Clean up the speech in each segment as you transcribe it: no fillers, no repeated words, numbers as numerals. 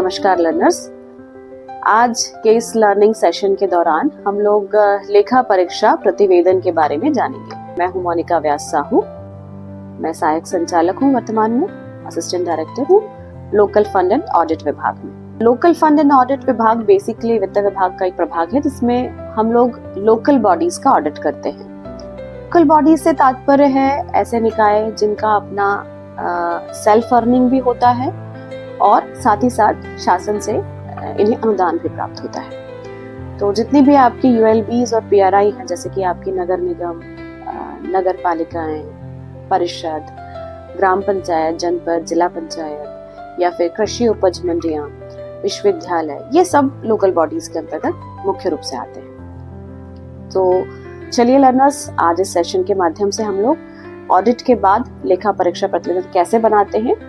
नमस्कार लर्नर्स। आज के इस लर्निंग सेशन के दौरान हम लोग लेखा परीक्षा प्रतिवेदन के बारे में जानेंगे। मैं हूं मोनिका व्यास साहू। मैं सहायक संचालक हूं, वर्तमान में असिस्टेंट डायरेक्टर हूं लोकल फंड एंड ऑडिट विभाग में। लोकल फंड एंड ऑडिट विभाग बेसिकली वित्त विभाग का एक प्रभाग है जिसमें हम लोग लोकल बॉडीज का ऑडिट करते हैं। लोकल बॉडीज से तात्पर्य है ऐसे निकाय जिनका अपना सेल्फ अर्निंग भी होता है और साथ ही साथ शासन से इन्हें अनुदान भी प्राप्त होता है। तो जितनी भी आपकी यूएलबीज और पीआरआई हैं, जैसे कि आपकी नगर निगम, नगर पालिकाएं, परिषद, ग्राम पंचायत, जनपद, जिला पंचायत या फिर कृषि उपज मंडियां, विश्वविद्यालय, ये सब लोकल बॉडीज के अंतर्गत मुख्य रूप से आते हैं। तो चलिए लर्नर्स, आज इस सेशन के माध्यम से हम लोग ऑडिट के बाद लेखा परीक्षा प्रतिवेदन कैसे बनाते हैं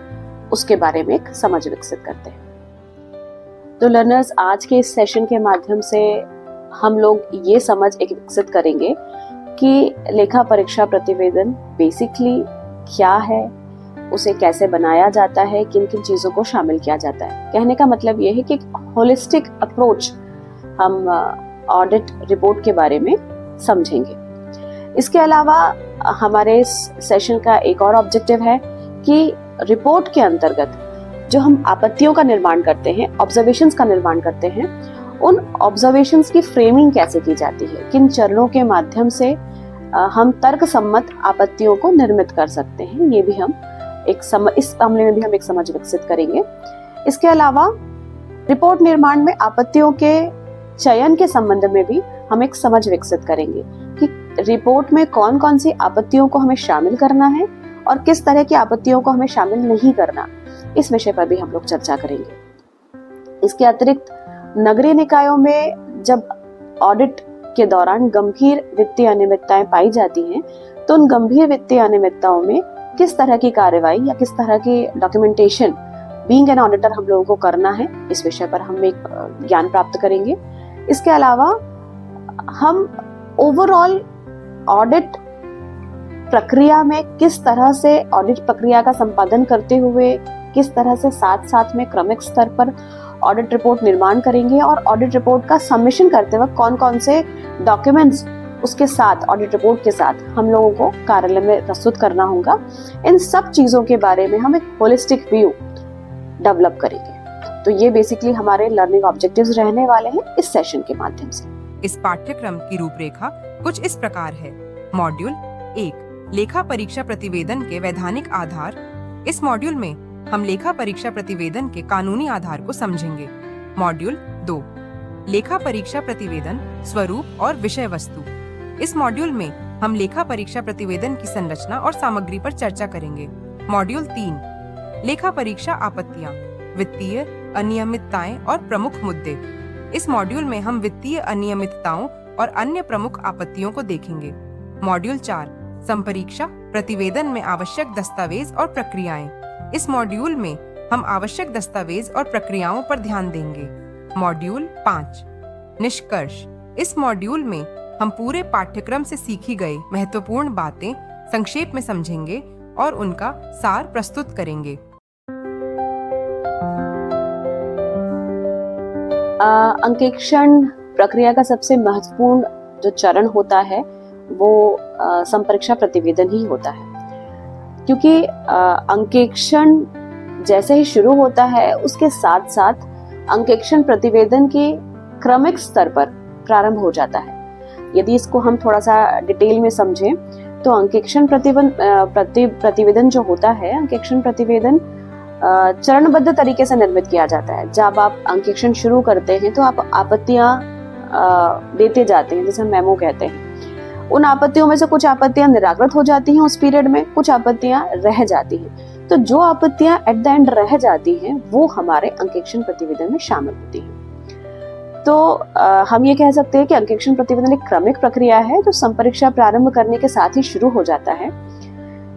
उसके बारे में एक समझ विकसित करते हैं। तो लर्नर्स, आज के इस सेशन के माध्यम से हम लोग ये समझ एक विकसित करेंगे कि लेखा परीक्षा प्रतिवेदन बेसिकली क्या है, उसे कैसे बनाया जाता है, किन किन चीजों को शामिल किया जाता है। कहने का मतलब ये है कि एक होलिस्टिक अप्रोच हम ऑडिट रिपोर्ट के बारे में समझेंगे। इसके अलावा हमारे इस सेशन का एक और ऑब्जेक्टिव है कि रिपोर्ट के अंतर्गत जो हम आपत्तियों का निर्माण करते हैं, ऑब्जर्वेशंस का निर्माण करते हैं, उन ऑब्जर्वेशंस की फ्रेमिंग कैसे की जाती है, किन चरणों के माध्यम से हम तर्क सम्मत आपत्तियों को निर्मित कर सकते हैं, ये भी हम इस मामले में भी हम एक समझ विकसित करेंगे। इसके अलावा रिपोर्ट निर्माण में आपत्तियों के चयन के संबंध में भी हम एक समझ विकसित करेंगे कि रिपोर्ट में कौन कौन सी आपत्तियों को हमें शामिल करना है और किस तरह की आपत्तियों को हमें शामिल नहीं करना, इस विषय पर भी हम लोग चर्चा करेंगे। इसके अतिरिक्त नगरीय निकायों में जब ऑडिट के दौरान गंभीर वित्तीय अनियमितताएं पाई जाती हैं, तो उन गंभीर वित्तीय अनियमितताओं में किस तरह की कार्रवाई या किस तरह की डॉक्यूमेंटेशन बीइंग एन ऑडिटर हम लोगों को करना है, इस विषय पर हम एक ज्ञान प्राप्त करेंगे। इसके अलावा हम ओवरऑल ऑडिट प्रक्रिया में किस तरह से ऑडिट प्रक्रिया का संपादन करते हुए किस तरह से साथ साथ में क्रमिक स्तर पर ऑडिट रिपोर्ट निर्माण करेंगे और ऑडिट रिपोर्ट का सबमिशन करते वक्त कौन कौन से डॉक्यूमेंट्स उसके साथ, ऑडिट रिपोर्ट के साथ हम लोगों को कार्यालय में प्रस्तुत करना होगा, इन सब चीजों के बारे में हम एक होलिस्टिक व्यू डेवलप करेंगे। तो ये बेसिकली हमारे लर्निंग ऑब्जेक्टिव्स रहने वाले हैं इस सेशन के माध्यम से। इस पाठ्यक्रम की रूपरेखा कुछ इस प्रकार है। मॉड्यूल 1, लेखा परीक्षा प्रतिवेदन के वैधानिक आधार। इस मॉड्यूल में हम लेखा परीक्षा प्रतिवेदन के कानूनी आधार को समझेंगे। मॉड्यूल 2, लेखा परीक्षा प्रतिवेदन स्वरूप और विषय वस्तु। इस मॉड्यूल में हम लेखा परीक्षा प्रतिवेदन की संरचना और सामग्री पर चर्चा करेंगे। मॉड्यूल 3, लेखा परीक्षा आपत्तियां, वित्तीय अनियमितताएं और प्रमुख मुद्दे। इस मॉड्यूल में हम वित्तीय अनियमितताओं और अन्य प्रमुख आपत्तियों को देखेंगे। मॉड्यूल 4, संपरीक्षा प्रतिवेदन में आवश्यक दस्तावेज और प्रक्रियाएं। इस मॉड्यूल में हम आवश्यक दस्तावेज और प्रक्रियाओं पर ध्यान देंगे। मॉड्यूल 5, निष्कर्ष। इस मॉड्यूल में हम पूरे पाठ्यक्रम से सीखी गई महत्वपूर्ण बातें संक्षेप में समझेंगे और उनका सार प्रस्तुत करेंगे। अंकेक्षण प्रक्रिया का सबसे महत्वपूर्ण जो चरण होता है वो संपरीक्षा प्रतिवेदन ही होता है, क्योंकि अंकेक्षण जैसे ही शुरू होता है उसके साथ साथ अंकेक्षण प्रतिवेदन के क्रमिक स्तर पर प्रारंभ हो जाता है। यदि इसको हम थोड़ा सा डिटेल में समझें तो अंकेक्षण प्रतिवेदन जो होता है, अंकेक्षण प्रतिवेदन चरणबद्ध तरीके से निर्मित किया जाता है। जब आप अंकेक्षण शुरू करते हैं तो आप आपत्तियां देते जाते हैं, जिसे हम मेमो कहते हैं। उन आपत्तियों में से कुछ आपत्तियां निराकृत हो जाती हैं उस पीरियड में, कुछ आपत्तियां रह जाती हैं। तो जो आपत्तियां एट द एंड रह जाती हैं वो हमारे अंकेक्षण प्रतिवेदन में शामिल होती हैं। तो हम ये कह सकते हैं कि अंकेक्षण प्रतिवेदन एक क्रमिक प्रक्रिया है जो संपरीक्षा प्रारंभ करने के साथ ही शुरू हो जाता है।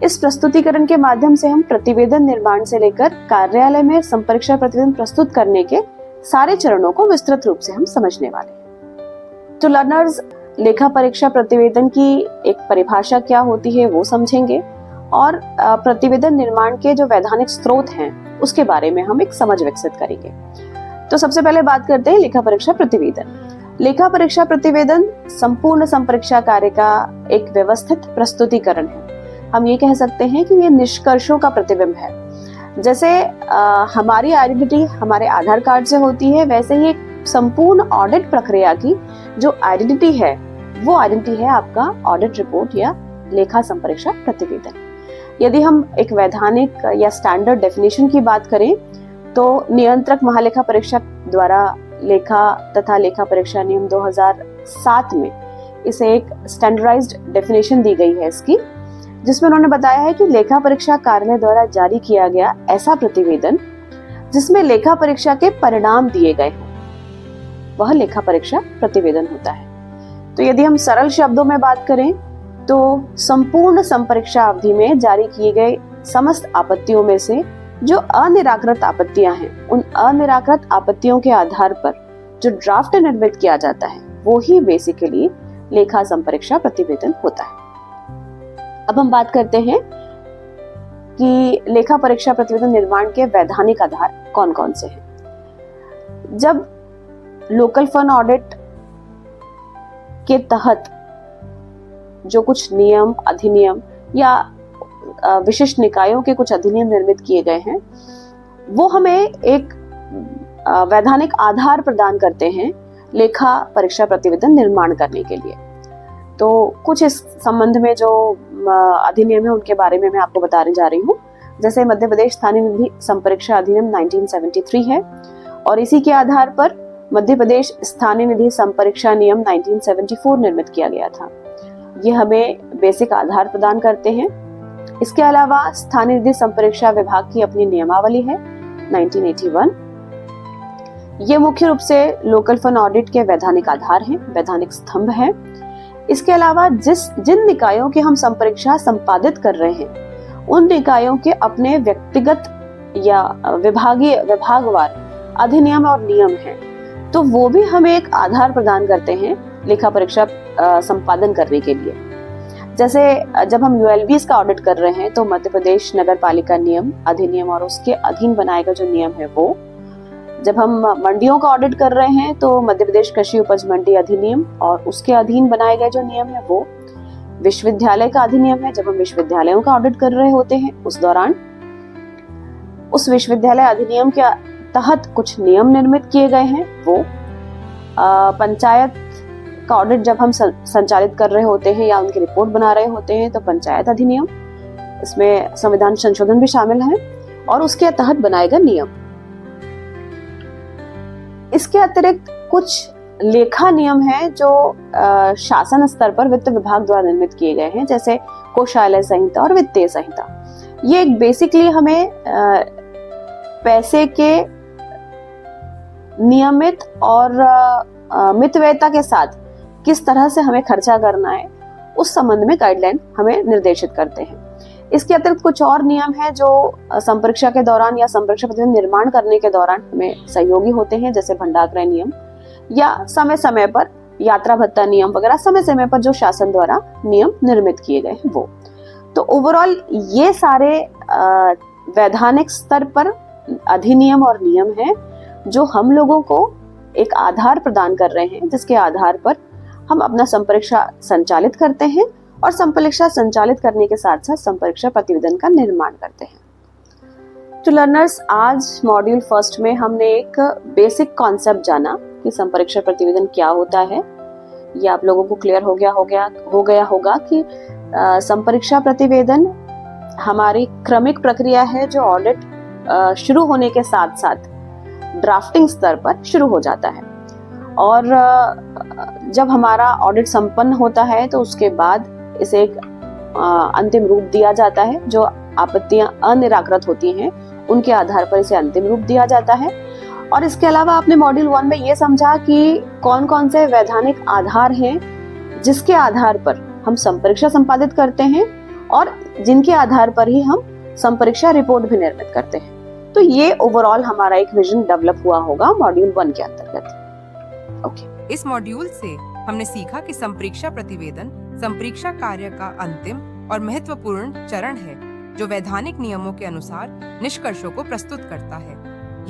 इस प्रस्तुतिकरण के माध्यम से हम प्रतिवेदन निर्माण से लेकर कार्यालय में संपरीक्षा प्रतिवेदन प्रस्तुत करने के सारे चरणों को विस्तृत रूप से हम समझने वाले हैं। तो लर्नर्स, लेखा परीक्षा प्रतिवेदन की एक परिभाषा क्या होती है वो समझेंगे और प्रतिवेदन निर्माण के जो वैधानिक स्रोत हैं उसके बारे में हम एक समझ विकसित करेंगे। तो सबसे पहले बात करते हैं लेखा परीक्षा प्रतिवेदन। लेखा परीक्षा प्रतिवेदन संपूर्ण संपरीक्षा कार्य का एक व्यवस्थित प्रस्तुतिकरण है। हम ये कह सकते हैं कि ये निष्कर्षों का प्रतिबिंब है। जैसे हमारी आइडेंटिटी हमारे आधार कार्ड से होती है, वैसे ही एक संपूर्ण ऑडिट प्रक्रिया की जो आइडेंटिटी है वो आइडेंटिटी है आपका ऑडिट रिपोर्ट या लेखा संपरीक्षा प्रतिवेदन। यदि हम एक वैधानिक या स्टैंडर्ड डेफिनेशन की बात करें तो नियंत्रक महालेखा परीक्षक द्वारा लेखा तथा लेखा परीक्षा नियम 2007 में इसे एक स्टैंडर्डाइज्ड डेफिनेशन दी गई है इसकी, जिसमें उन्होंने बताया है कि लेखा परीक्षा कार्यालय द्वारा जारी किया गया ऐसा प्रतिवेदन जिसमें लेखा परीक्षा के परिणाम दिए गए हैं वह लेखा परीक्षा प्रतिवेदन होता है। तो यदि हम सरल शब्दों में बात करें तो संपूर्ण संपरीक्षा अवधि में जारी किए गए समस्त आपत्तियों में से जो अनिराकृत आपत्तियां हैं, उन अनिराकृत आपत्तियों के आधार पर जो ड्राफ्ट निर्मित किया जाता है वो ही बेसिकली लेखा संपरीक्षा प्रतिवेदन होता है। अब हम बात करते हैं कि लेखा परीक्षा प्रतिवेदन निर्माण के वैधानिक आधार कौन कौन से हैं। जब लोकल फन ऑडिट के तहत जो कुछ नियम, अधिनियम या विशिष्ट निकायों के कुछ अधिनियम निर्मित किए गए हैं वो हमें एक वैधानिक आधार प्रदान करते हैं लेखा परीक्षा प्रतिवेदन निर्माण करने के लिए। तो कुछ इस संबंध में जो अधिनियम है उनके बारे में मैं आपको बताने जा रही हूँ। जैसे मध्य प्रदेश स्थानीय निधि संपरीक्षा अधिनियम 1973 है और इसी के आधार पर मध्य प्रदेश स्थानीय निधि संपरीक्षा नियम 1974 निर्मित किया गया था। ये हमें बेसिक आधार प्रदान करते हैं। इसके अलावा स्थानीय निधि संपरीक्षा विभाग की अपनी नियमावली है 1981। ये मुख्य रूप से लोकल फन ऑडिट के वैधानिक आधार हैं, वैधानिक स्तंभ हैं। इसके अलावा जिन निकायों की हम संपरीक्षा संपादित कर रहे हैं उन निकायों के अपने व्यक्तिगत या विभागवार अधिनियम और नियम हैं, तो वो भी हमें एक आधार प्रदान करते हैं लेखा परीक्षा संपादन करने के लिए। जैसे जब हम यूएलबीएस का ऑडिट कर रहे हैं तो मध्य प्रदेश नगर पालिका नियम अधिनियम और उसके अधीन बनाए गए जो नियम है वो। जब हम मंडियों का ऑडिट कर रहे हैं तो मध्य प्रदेश कृषि उपज मंडी अधिनियम और उसके अधीन बनाए गए जो नियम है वो। विश्वविद्यालय का अधिनियम है, जब हम विश्वविद्यालयों का ऑडिट कर रहे होते हैं उस दौरान उस विश्वविद्यालय अधिनियम के तहत कुछ नियम निर्मित किए गए हैं वो। पंचायत का ऑडिट जब हम संचालित कर रहे होते हैं या उनकी रिपोर्ट बना रहे होते हैं तो पंचायत अधिनियम, इसमें संविधान संशोधन भी शामिल है और उसके तहत बनाए गए नियम। इसके अतिरिक्त कुछ लेखा नियम हैं जो शासन स्तर पर वित्त विभाग द्वारा निर्मित किए गए हैं, जैसे कोषालय संहिता और वित्तीय संहिता। ये एक बेसिकली हमें पैसे के नियमित और मितव्ययता के साथ किस तरह से हमें खर्चा करना है उस संबंध में गाइडलाइन हमें निर्देशित करते हैं। इसके अतिरिक्त कुछ और नियम हैं जो संपरीक्षा के दौरान या संपरीक्षा प्रतिवेदन निर्माण करने के दौरान हमें सहयोगी होते हैं, जैसे भंडारक्रय नियम या समय समय पर यात्रा भत्ता नियम वगैरह समय समय पर जो शासन द्वारा नियम निर्मित किए गए हैं वो। तो ओवरऑल ये सारे वैधानिक स्तर पर अधिनियम और नियम हैं जो हम लोगों को एक आधार प्रदान कर रहे हैं, जिसके आधार पर हम अपना संपरीक्षा संचालित करते हैं और संपरीक्षा संचालित करने के साथ साथ संपरीक्षा प्रतिवेदन का निर्माण करते हैं। तो लर्नर्स, आज मॉड्यूल फर्स्ट में हमने एक बेसिक कॉन्सेप्ट जाना कि संपरीक्षा प्रतिवेदन क्या होता है। ये आप लोगों को क्लियर हो गया होगा कि संपरीक्षा प्रतिवेदन हमारी क्रमिक प्रक्रिया है जो ऑडिट शुरू होने के साथ साथ ड्राफ्टिंग स्तर पर शुरू हो जाता है और जब हमारा ऑडिट संपन्न होता है तो उसके बाद इसे एक अंतिम रूप दिया जाता है। जो आपत्तियां अनिराकृत होती हैं उनके आधार पर इसे अंतिम रूप दिया जाता है। और इसके अलावा आपने मॉड्यूल 1 में ये समझा कि कौन कौन से वैधानिक आधार हैं जिसके आधार पर हम संपरीक्षा संपादित करते हैं और जिनके आधार पर ही हम संपरीक्षा रिपोर्ट भी निर्मित करते हैं। तो ये ओवरऑल हमारा एक विजन डेवलप हुआ होगा मॉड्यूल 1 के अंतर्गत। ओके। इस मॉड्यूल से हमने सीखा कि संपरीक्षा प्रतिवेदन संपरीक्षा कार्य का अंतिम और महत्वपूर्ण चरण है जो वैधानिक नियमों के अनुसार निष्कर्षों को प्रस्तुत करता है।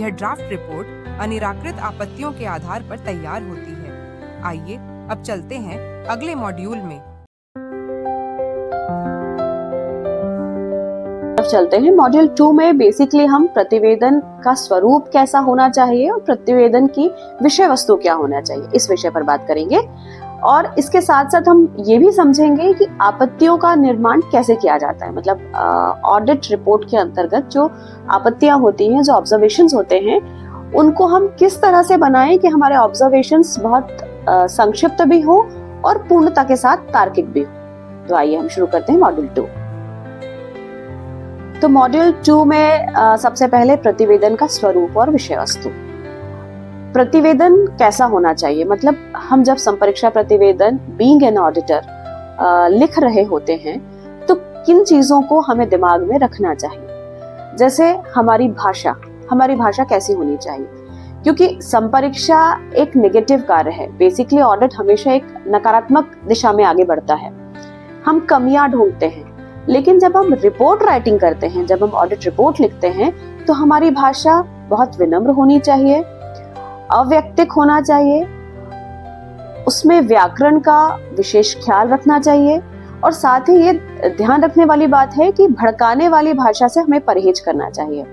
यह ड्राफ्ट रिपोर्ट अनिराकृत आपत्तियों के आधार पर तैयार होती है। आइए अब चलते हैं अगले मॉड्यूल में। अब चलते हैं मॉड्यूल 2 में। बेसिकली हम प्रतिवेदन का स्वरूप कैसा होना चाहिए और प्रतिवेदन की विषय वस्तु क्या होना चाहिए, इस विषय पर बात करेंगे। और इसके साथ साथ हम ये भी समझेंगे कि आपत्तियों का निर्माण कैसे किया जाता है, मतलब ऑडिट रिपोर्ट के अंतर्गत जो आपत्तियां होती हैं, जो ऑब्जर्वेशंस होते हैं, उनको हम किस तरह से बनाएं कि हमारे ऑब्जर्वेशंस बहुत संक्षिप्त भी हो और पूर्णता के साथ तार्किक भी हो। तो आइए हम शुरू करते हैं मॉड्यूल 2। तो मॉड्यूल 2 में सबसे पहले प्रतिवेदन का स्वरूप और विषय वस्तु। प्रतिवेदन कैसा होना चाहिए, मतलब हम जब संपरीक्षा प्रतिवेदन बीइंग एन ऑडिटर लिख रहे होते हैं तो किन चीजों को हमें दिमाग में रखना चाहिए। जैसे हमारी भाषा कैसी होनी चाहिए, क्योंकि संपरीक्षा एक नेगेटिव कार्य है। बेसिकली ऑडिट हमेशा एक नकारात्मक दिशा में आगे बढ़ता है। हम कमियां ढूंढते हैं, लेकिन जब हम रिपोर्ट राइटिंग करते हैं, जब हम ऑडिट रिपोर्ट लिखते हैं, तो हमारी भाषा बहुत विनम्र होनी चाहिए, अवैयक्तिक होना चाहिए, उसमें व्याकरण का विशेष ख्याल रखना चाहिए, और साथ ही ये ध्यान रखने वाली बात है कि भड़काने वाली भाषा से हमें परहेज करना चाहिए।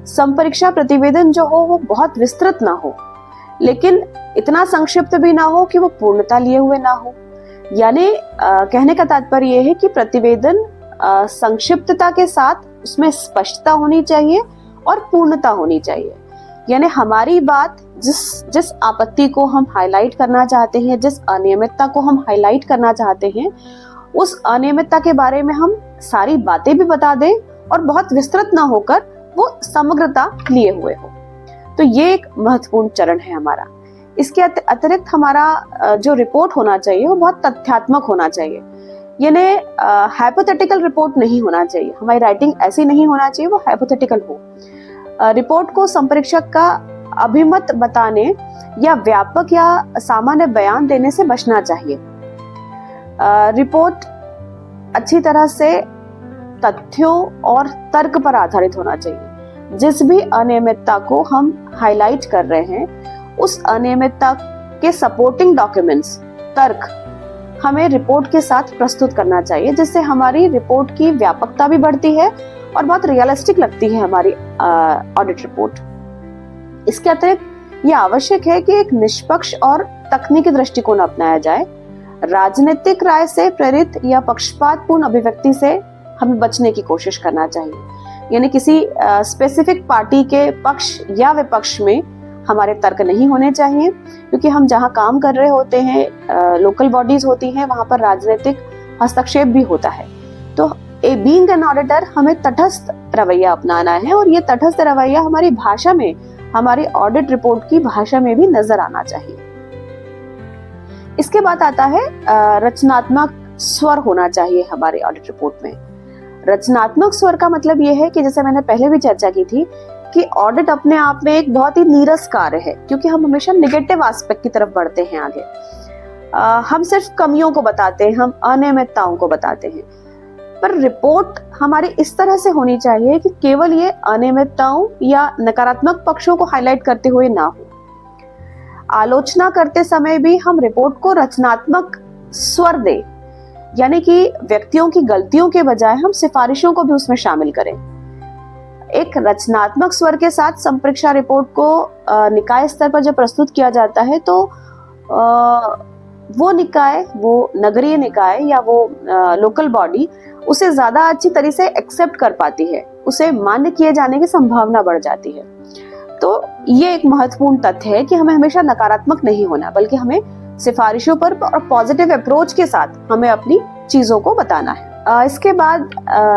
संपरीक्षा प्रतिवेदन जो हो वो बहुत विस्तृत ना हो, लेकिन इतना संक्षिप्त भी ना हो कि वो पूर्णता लिए हुए ना हो। यानी कहने का तात्पर्य ये है कि प्रतिवेदन संक्षिप्तता के साथ उसमें स्पष्टता होनी चाहिए और पूर्णता होनी चाहिए। यानी हमारी बात जिस आपत्ति को हम हाईलाइट करना चाहते हैं, जिस अनियमितता को हम हाईलाइट करना चाहते हैं, उस अनियमितता के बारे में हम सारी बातें भी बता दें और बहुत विस्तृत ना होकर वो समग्रता लिए हुए हो। तो ये एक महत्वपूर्ण चरण है हमारा। इसके अतिरिक्त हमारा जो रिपोर्ट होना चाहिए वो बहुत तथ्यात्मक होना चाहिए। यानी हाइपोथेटिकल रिपोर्ट नहीं होना चाहिए। हमारी राइटिंग ऐसी नहीं होना चाहिए वो हाइपोथेटिकल हो। रिपोर्ट को संपरीक्षक का अभिमत बताने या व्यापक या सामान्य बयान देने से बचना चाहिए। रिपोर्ट अच्छी तरह से तथ्यों और तर्क पर आधारित होना चाहिए। जिस भी अनियमितता को हम हाईलाइट कर रहे हैं, उस अनियमितता के सपोर्टिंग डॉक्यूमेंट्स, तर्क हमें रिपोर्ट के साथ प्रस्तुत करना चाहिए, जिससे हमारी रिपोर्ट की व्यापकता भी बढ़ती है और बहुत रियलिस्टिक लगती है हमारी ऑडिट रिपोर्ट। इसके अतिरिक्त ये आवश्यक है कि एक निष्पक्ष और तकनीकी दृष्टिकोण अपनाया जाए। राजनीतिक राय से प्रेरित या पक्षपातपूर्ण अभिव्यक्ति से हमें बचने की कोशिश करना चाहिए। यानी किसी स्पेसिफिक पार्टी के पक्ष या विपक्ष में हमारे तर्क नहीं होने चाहिए, क्योंकि हम जहाँ काम कर रहे होते हैं, लोकल बॉडीज होती हैं, वहां पर राजनीतिक हस्तक्षेप भी होता है। तो बीइंग एन ऑडिटर हमें तटस्थ रवैया अपनाना है, और ये तटस्थ रवैया हमारी भाषा में, हमारी ऑडिट रिपोर्ट की भाषा में भी नजर आना चाहिए। इसके बाद आता है रचनात्मक स्वर होना चाहिए हमारे ऑडिट रिपोर्ट में। रचनात्मक स्वर का मतलब ये है कि जैसे मैंने पहले भी चर्चा की थी कि ऑडिट अपने आप में एक बहुत ही नीरस कार्य है, क्योंकि हम हमेशा नेगेटिव एस्पेक्ट की तरफ बढ़ते हैं आगे। हम सिर्फ कमियों को बताते हैं, हम अनियमितताओं को बताते हैं, पर रिपोर्ट हमारी इस तरह से होनी चाहिए कि केवल ये अनियमितताओं या नकारात्मक पक्षों को हाईलाइट करते हुए ना हो। आलोचना करते समय भी हम रिपोर्ट को रचनात्मक स्वर दें, यानी कि व्यक्तियों की गलतियों के बजाय हम सिफारिशों को भी उसमें शामिल करें। एक रचनात्मक स्वर के साथ संपरीक्षा रिपोर्ट को निकाय स्तर पर जब प्रस्तुत किया जाता है, तो वो निकाय, वो नगरीय निकाय या वो लोकल बॉडी उसे ज्यादा अच्छी तरह से एक्सेप्ट कर पाती है, उसे मान्य किए जाने की संभावना बढ़ जाती है। तो ये एक महत्वपूर्ण तथ्य है कि हमें हमेशा नकारात्मक नहीं होना, बल्कि हमें सिफारिशों पर और पॉजिटिव अप्रोच के साथ हमें अपनी चीजों को बताना है। इसके बाद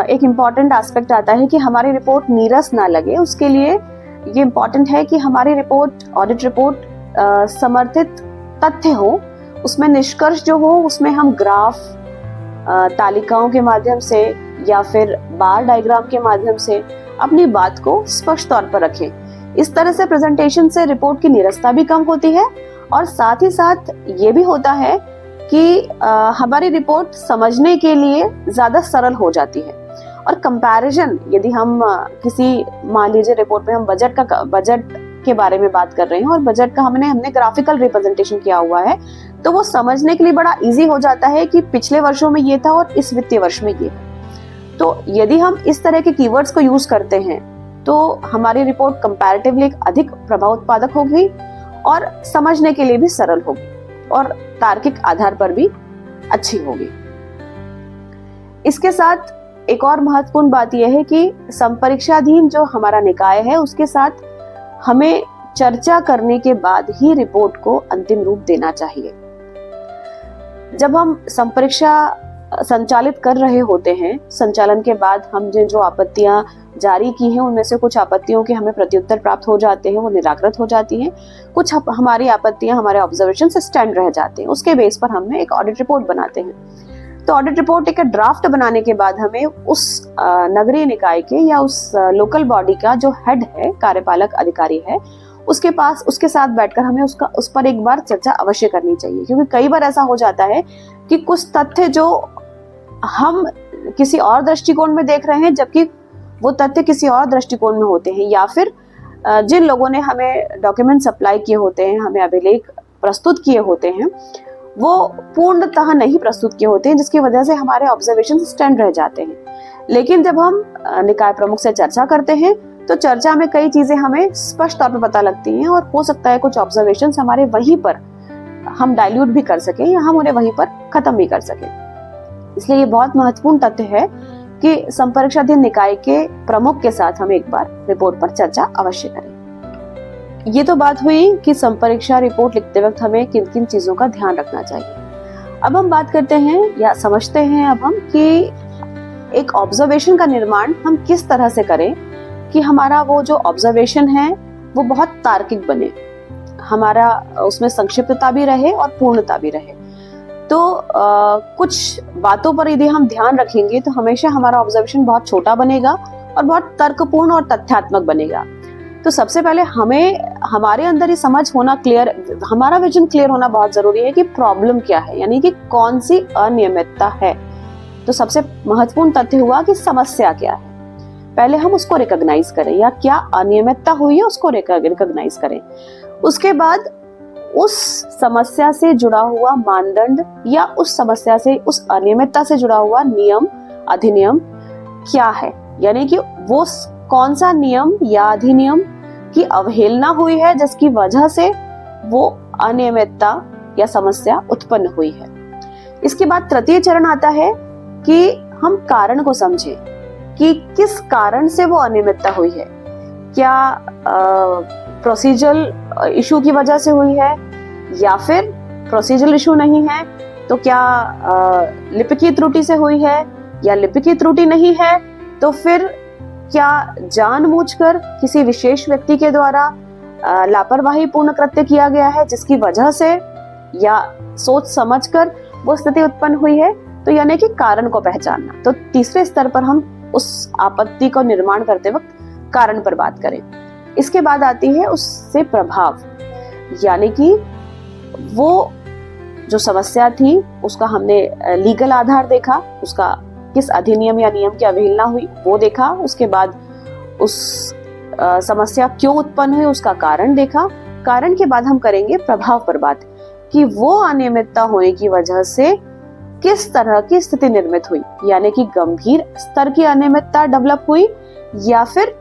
एक इम्पॉर्टेंट एस्पेक्ट आता है कि हमारी रिपोर्ट नीरस ना लगे। उसके लिए ये इम्पॉर्टेंट है कि हमारी रिपोर्ट, ऑडिट रिपोर्ट समर्थित तथ्य हो, उसमें निष्कर्ष जो हो उसमें हम ग्राफ, तालिकाओं के माध्यम से या फिर बार डायग्राम के माध्यम से अपनी बात को स्पष्ट तौर पर रखें। इस तरह से प्रेजेंटेशन से रिपोर्ट की नीरसता भी कम होती है, और साथ ही साथ ये भी होता है कि हमारी रिपोर्ट समझने के लिए ज्यादा सरल हो जाती है। और कंपैरिजन, यदि हम किसी, मान लीजिए रिपोर्ट में हम बजट के बारे में बात कर रहे हैं और बजट का हमने ग्राफिकल रिप्रेजेंटेशन किया हुआ है, तो वो समझने के लिए बड़ा इजी हो जाता है कि पिछले वर्षों में ये था और इस वित्तीय वर्ष में ये है। तो यदि हम इस तरह के कीवर्ड्स को यूज करते हैं तो हमारी रिपोर्ट कंपैरेटिवली अधिक प्रभाव उत्पादक होगी और समझने के लिए भी सरल होगी और तार्किक आधार पर भी अच्छी होगी। इसके साथ एक और महत्वपूर्ण बात यह है कि संपरीक्षाधीन जो हमारा निकाय है उसके साथ हमें चर्चा करने के बाद ही रिपोर्ट को अंतिम रूप देना चाहिए। जब हम संपरीक्षा संचालित कर रहे होते हैं, संचालन के बाद हमने जो आपत्तियां जारी की हैं उनमें से कुछ आपत्तियों के हमें प्रत्युत्तर प्राप्त हो जाते हैं, वो निराकृत हो जाती हैं। कुछ हमारी आपत्तियां हमारे ऑब्जर्वेशन से स्टैंड रह जाते हैं। उसके बेस पर हम एक ऑडिट रिपोर्ट बनाते हैं। तो ऑडिट रिपोर्ट एक ड्राफ्ट बनाने के बाद हमें उस नगरीय निकाय के या उस लोकल बॉडी का जो हेड है, कार्यपालक अधिकारी है, उसके साथ बैठकर हमें उस पर एक बार चर्चा अवश्य करनी चाहिए। क्योंकि कई बार ऐसा हो जाता है कि कुछ तथ्य जो हम किसी और दृष्टिकोण में देख रहे हैं जबकि वो तथ्य किसी और दृष्टिकोण में होते हैं, या फिर जिन लोगों ने हमें डॉक्यूमेंट सप्लाई किए होते हैं, हमें अभिलेख प्रस्तुत किए होते हैं, वो पूर्णतः नहीं प्रस्तुत किए होते हैं, जिसकी वजह से हमारे ऑब्जर्वेशन स्टैंड रह जाते हैं। लेकिन जब हम निकाय प्रमुख से चर्चा करते हैं तो चर्चा में कई चीजें हमें स्पष्ट तौर पर पता लगती हैं और हो सकता है कुछ ऑब्जर्वेशंस हमारे वहीं पर हम डाइल्यूट भी कर सकें या हम उन्हें वहीं पर खत्म भी कर सकें। इसलिए ये बहुत महत्वपूर्ण तथ्य है कि संपरीक्षाधीन निकाय के प्रमुख के साथ हम एक बार रिपोर्ट पर चर्चा अवश्य करें। ये तो बात हुई कि संपरीक्षा रिपोर्ट लिखते वक्त हमें किन किन चीजों का ध्यान रखना चाहिए। अब हम बात करते हैं या समझते हैं अब हम कि एक ऑब्जर्वेशन का निर्माण हम किस तरह से करें कि हमारा वो जो ऑब्जर्वेशन है वो बहुत तार्किक बने, हमारा उसमें संक्षिप्तता भी रहे और पूर्णता भी रहे। तो कुछ बातों पर यदि हम ध्यान रखेंगे तो हमेशा हमारा ऑब्जर्वेशन बहुत छोटा बनेगा और बहुत तर्कपूर्ण और तथ्यात्मक बनेगा। तो सबसे पहले हमें हमारे अंदर ये समझ होना क्लियर, हमारा विजन क्लियर होना बहुत जरूरी है कि प्रॉब्लम क्या है, यानी कि कौन सी अनियमितता है। तो सबसे महत्वपूर्ण तथ्य हुआ कि समस्या क्या है, पहले हम उसको रिकॉग्नाइज करें, या क्या अनियमितता हुई है उसको रिकॉग्नाइज करें। उसके बाद उस समस्या से जुड़ा हुआ मानदंड या उस समस्या से, उस अनियमितता से जुड़ा हुआ नियम अधिनियम क्या है, यानी कि वो कौन सा नियम या अधिनियम की अवहेलना हुई है जिसकी वजह से वो अनियमितता या समस्या उत्पन्न हुई है। इसके बाद तृतीय चरण आता है कि हम कारण को समझें कि किस कारण से वो अनियमितता हुई है। क्या प्रोसीजरल इशू की वजह से हुई है, या फिर प्रोसीजरल इशू नहीं है तो क्या लिपिकीय त्रुटि से हुई है, या लिपिकीय त्रुटि नहीं है तो फिर क्या जानबूझकर किसी विशेष व्यक्ति के द्वारा लापरवाही पूर्ण कृत्य किया गया है जिसकी वजह से या सोच समझकर वो स्थिति उत्पन्न हुई है। तो यानी कि कारण को पहचानना। तो तीसरे स्तर पर हम उस आपत्ति को निर्माण करते वक्त कारण पर बात करें। इसके बाद आती है उससे प्रभाव, यानी कि वो जो समस्या थी उसका हमने लीगल आधार देखा, उसका किस अधिनियम या नियम की अवहेलना हुई वो देखा। उसके बाद उस समस्या क्यों उत्पन्न हुई उसका कारण देखा। कारण के बाद हम करेंगे प्रभाव पर बात कि वो अनियमितता होने की वजह से किस तरह की स्थिति निर्मित हुई, यानी कि गंभीर स्तर की अनियमितता डेवलप हुई, या फिर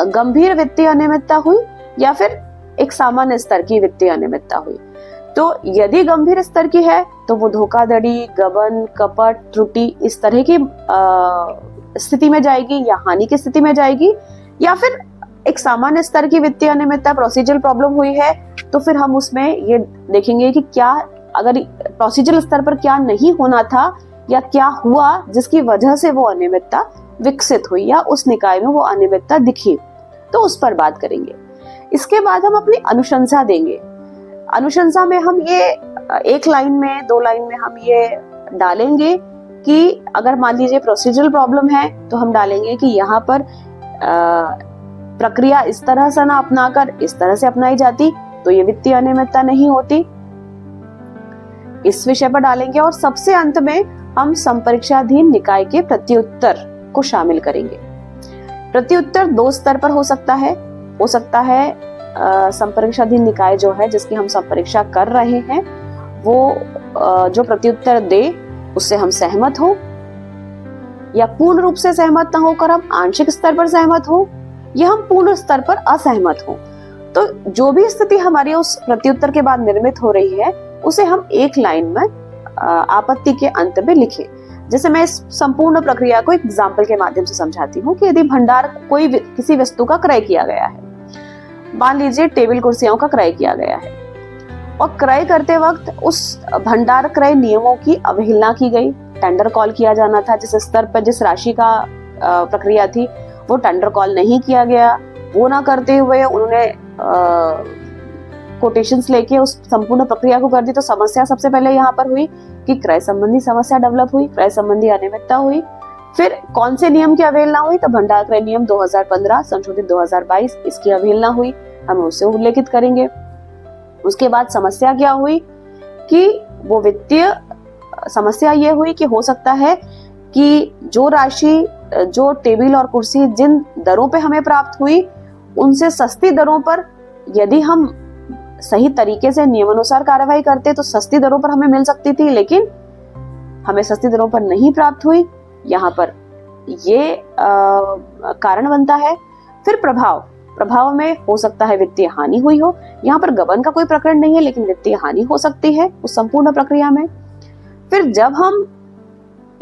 गंभीर वित्तीय अनियमितता हुई, या फिर एक सामान्य स्तर की वित्तीय अनियमितता हुई। तो यदि गंभीर स्तर की है तो वो धोखाधड़ी, गबन, कपट, त्रुटि इस तरह की स्थिति में जाएगी या हानि की स्थिति में जाएगी, या फिर एक सामान्य स्तर की वित्तीय अनियमितता, प्रोसीजरल प्रॉब्लम हुई है तो फिर हम उसमें ये देखेंगे कि क्या अगर प्रोसीजरल स्तर पर क्या नहीं होना था या क्या हुआ जिसकी वजह से वो अनियमितता विकसित हुई या उस निकाय में वो अनियमितता दिखी, तो उस पर बात करेंगे। इसके बाद हम अपनी अनुशंसा देंगे। अनुशंसा में हम ये एक लाइन में, दो लाइन में हम ये डालेंगे कि अगर मान लीजिए प्रोसीजरल प्रॉब्लम है तो हम डालेंगे कि यहाँ पर प्रक्रिया इस तरह से ना अपनाकर इस तरह से अपनाई जाती तो ये वित्तीय अनियमितता नहीं होती, इस विषय पर डालेंगे। और सबसे अंत में हम संपरीक्षाधीन निकाय के प्रत्युत्तर को शामिल करेंगे। प्रत्युत्तर 2 स्तर पर हो सकता है। संपरीक्षाधीन निकाय जो है जिसकी हम संपरीक्षा कर रहे हैं वो जो प्रत्युत्तर दे उससे हम सहमत हो, या पूर्ण रूप से सहमत ना होकर हम आंशिक स्तर पर सहमत हो, या हम पूर्ण स्तर पर असहमत हो। तो जो भी स्थिति हमारी उस प्रत्युत्तर के बाद निर्मित हो रही है उसे हम एक लाइन में आपत्ति के अंत में लिखें। जैसे मैं इस संपूर्ण प्रक्रिया को एग्जाम्पल के माध्यम से समझाती हूँ कि यदि भंडार किसी वस्तु का क्रय किया गया है, मान लीजिए टेबल कुर्सियों का क्रय किया गया है, और क्रय करते वक्त उस भंडार क्रय नियमों की अवहेलना की गई। टेंडर कॉल किया जाना था, जिस स्तर पर जिस राशि का प्रक्रिया थी वो टेंडर कॉल नहीं किया गया। वो ना करते हुए उन्होंने कोटेशंस लेके उस संपूर्ण प्रक्रिया को कर दी। तो समस्या सबसे पहले यहाँ पर हुई कि क्रय संबंधी समस्या डेवलप हुई, क्रय संबंधी अनियमितता हुई। फिर कौन से नियम की अवहेलना हुई? तो भंडार क्रय नियम 2015 संशोधित 2022 इसकी अवहेलना हुई, हम उसे उल्लेखित करेंगे। उसके बाद समस्या क्या हुई कि वो वित्तीय समस्या ये हुई कि हो सकता है कि जो राशि जो टेबल और कुर्सी जिन दरों पे हमें प्राप्त हुई उनसे सस्ती दरों पर यदि हम सही तरीके से नियमानुसार कार्रवाई करते तो सस्ती दरों पर हमें मिल सकती थी, लेकिन हमें सस्ती दरों पर नहीं प्राप्त हुई। यहाँ पर ये कारण बनता है। फिर प्रभाव में हो सकता है वित्तीय हानि हुई हो। यहाँ पर गबन का कोई प्रकरण नहीं है, लेकिन वित्तीय हानि हो सकती है उस संपूर्ण प्रक्रिया में। फिर जब हम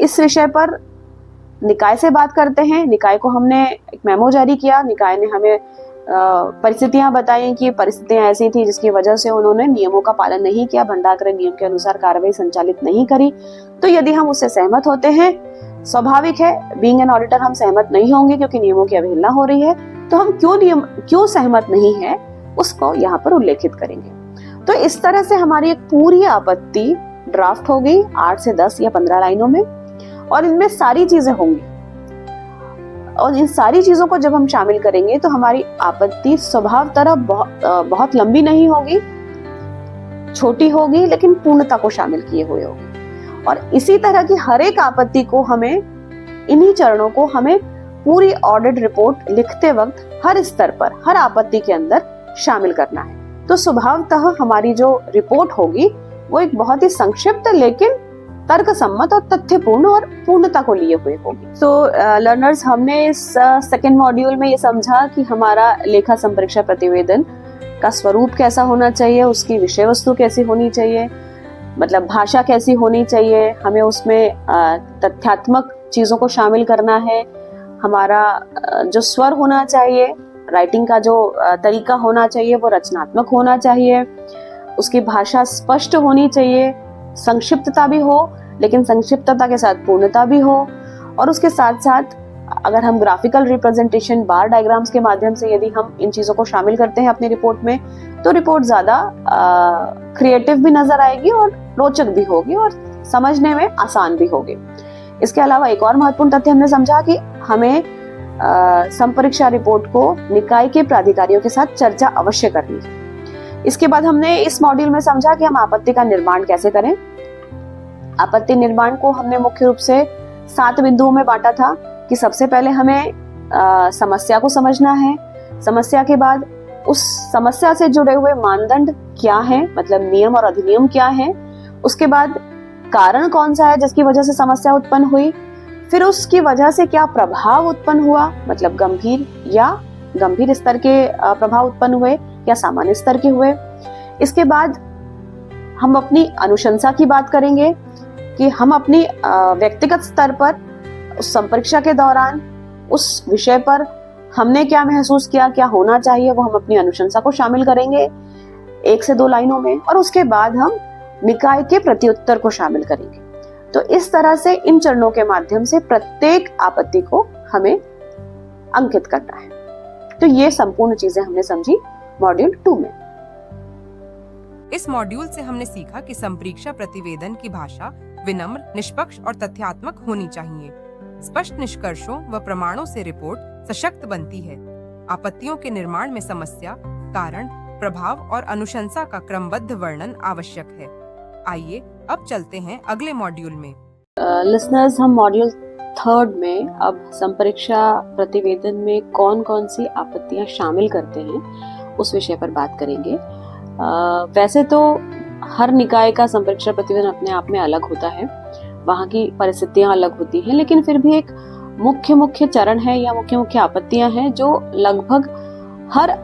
इस विषय पर निकाय से बात करते हैं, निकाय को हमने एक मेमो जारी किया, निकाय ने हमें परिस्थितियां बताई कि परिस्थितियां ऐसी थी जिसकी वजह से उन्होंने नियमों का पालन नहीं किया, भंडार क्रय नियम के अनुसार कार्रवाई संचालित नहीं करी। तो यदि हम उससे सहमत होते हैं, स्वाभाविक है बीइंग एन ऑडिटर हम सहमत नहीं होंगे क्योंकि नियमों की अवहेलना हो रही है, तो हम क्यों सहमत नहीं है उसको यहाँ पर उल्लेखित करेंगे। तो इस तरह से हमारी एक पूरी आपत्ति ड्राफ्ट हो गई 8 से 10 या 15 लाइनों में, और इनमें सारी चीजें होंगी। और इन सारी चीजों को जब हम शामिल करेंगे तो हमारी आपत्ति स्वभावतः बहुत लंबी नहीं होगी, छोटी होगी, लेकिन पूर्णता को शामिल किए हुए होगी। और इसी तरह की हर एक आपत्ति को हमें, इन्हीं चरणों को हमें पूरी ऑडिट रिपोर्ट लिखते वक्त हर स्तर पर हर आपत्ति के अंदर शामिल करना है। तो स्वभावतः हमारी जो रिपोर्ट होगी वो एक बहुत ही संक्षिप्त लेकिन तर्क सम्मत और तथ्यपूर्ण और पूर्णता को लिए हुए होगी। तो लर्नर्स, हमने इस सेकेंड मॉड्यूल में ये समझा कि हमारा लेखा संपरीक्षा प्रतिवेदन का स्वरूप कैसा होना चाहिए, उसकी विषय वस्तु कैसी होनी चाहिए, मतलब भाषा कैसी होनी चाहिए, हमें उसमें तथ्यात्मक चीजों को शामिल करना है, हमारा जो स्वर होना चाहिए, राइटिंग का जो तरीका होना चाहिए वो रचनात्मक होना चाहिए, उसकी भाषा स्पष्ट होनी चाहिए, संक्षिप्तता भी हो लेकिन संक्षिप्तता के साथ पूर्णता भी हो, और उसके साथ साथ अगर हम ग्राफिकल रिप्रेजेंटेशन, बार डायग्राम्स के माध्यम से यदि हम इन चीजों को शामिल करते हैं अपनी रिपोर्ट में, तो रिपोर्ट ज्यादा क्रिएटिव भी नजर आएगी और रोचक भी होगी और समझने में आसान भी होगी। इसके अलावा एक और महत्वपूर्ण तथ्य हमने समझा कि हमें संपरीक्षा रिपोर्ट को निकाय के प्राधिकारियों के साथ चर्चा अवश्य करनी है। इसके बाद हमने इस मॉड्यूल में समझा कि हम आपत्ति का निर्माण कैसे करें। आपत्ति निर्माण को हमने मुख्य रूप से 7 बिंदुओं में बांटा था कि सबसे पहले हमें समस्या को समझना है, समस्या के बाद उस समस्या से जुड़े हुए मानदंड क्या हैं, मतलब नियम और अधिनियम क्या हैं, उसके बाद कारण कौन सा है जिसकी वजह से समस्या उत्पन्न हुई, फिर उसकी वजह से क्या प्रभाव उत्पन्न हुआ, मतलब गंभीर स्तर के प्रभाव उत्पन्न हुए या सामान्य स्तर के हुए। इसके बाद हम अपनी अनुशंसा की बात करेंगे कि हम अपनी व्यक्तिगत स्तर पर उस संपरीक्षा के दौरान उस विषय पर हमने क्या महसूस किया, क्या होना चाहिए, वो हम अपनी अनुशंसा को शामिल करेंगे 1 से 2 लाइनों में, और उसके बाद हम निकाय के प्रत्युत्तर को शामिल करेंगे। तो इस तरह से इन चरणों के माध्यम से प्रत्येक आपत्ति को हमें अंकित करना है। तो ये संपूर्ण चीजें हमने समझी मॉड्यूल 2 में। इस मॉड्यूल से हमने सीखा कि संपरीक्षा प्रतिवेदन की भाषा विनम्र, निष्पक्ष और तथ्यात्मक होनी चाहिए। स्पष्ट निष्कर्षों व प्रमाणों से रिपोर्ट सशक्त बनती है। आपत्तियों के निर्माण में समस्या, कारण, प्रभाव और अनुशंसा का क्रमबद्ध वर्णन आवश्यक है। आइए अब चलते हैं अगले मॉड्यूल में। लिसनर्स, हम मॉड्यूल थर्ड में अब संपरीक्षा प्रतिवेदन में कौन कौन सी आपत्तियां शामिल करते हैं उस विषय पर बात करेंगे। वैसे तो हर निकाय का संपरीक्षा प्रतिवेदन अपने आप में अलग होता है, वहाँ की परिस्थितियां अलग होती हैं, लेकिन फिर भी एक मुख्य चरण है या मुख्य आपत्तियां हैं जो लगभग हर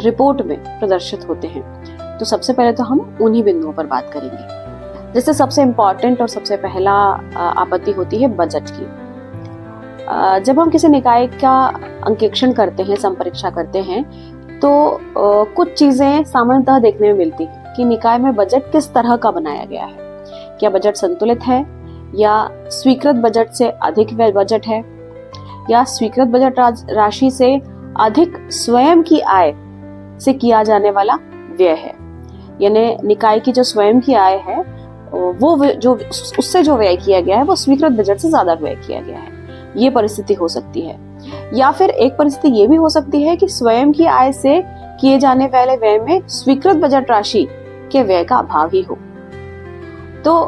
रिपोर्ट में प्रदर्शित होते हैं। तो सबसे पहले तो हम उन्हीं बिंदुओं पर बात करेंगे। जैसे सबसे इम्पॉर्टेंट और सबसे पहला आपत्ति होती है बजट की। जब हम किसी निकाय का अंकेक्षण करते हैं, संपरीक्षा करते हैं, तो कुछ चीजें सामान्यतः देखने में मिलती हैं कि निकाय में बजट किस तरह का बनाया गया है। क्या बजट संतुलित है, या स्वीकृत बजट से अधिक बजट है, या स्वीकृत बजट राशि से अधिक स्वयं की आय से किया जाने वाला व्यय है। यानी निकाय की जो स्वयं की आय है वो जो उससे जो व्यय किया गया है वो स्वीकृत बजट से ज्यादा व्यय किया गया है, ये परिस्थिति हो सकती है। या फिर एक परिस्थिति ये भी हो सकती है कि स्वयं की आय से किए जाने वाले व्यय में स्वीकृत बजट राशि के व्यय का अभाव ही हो। तो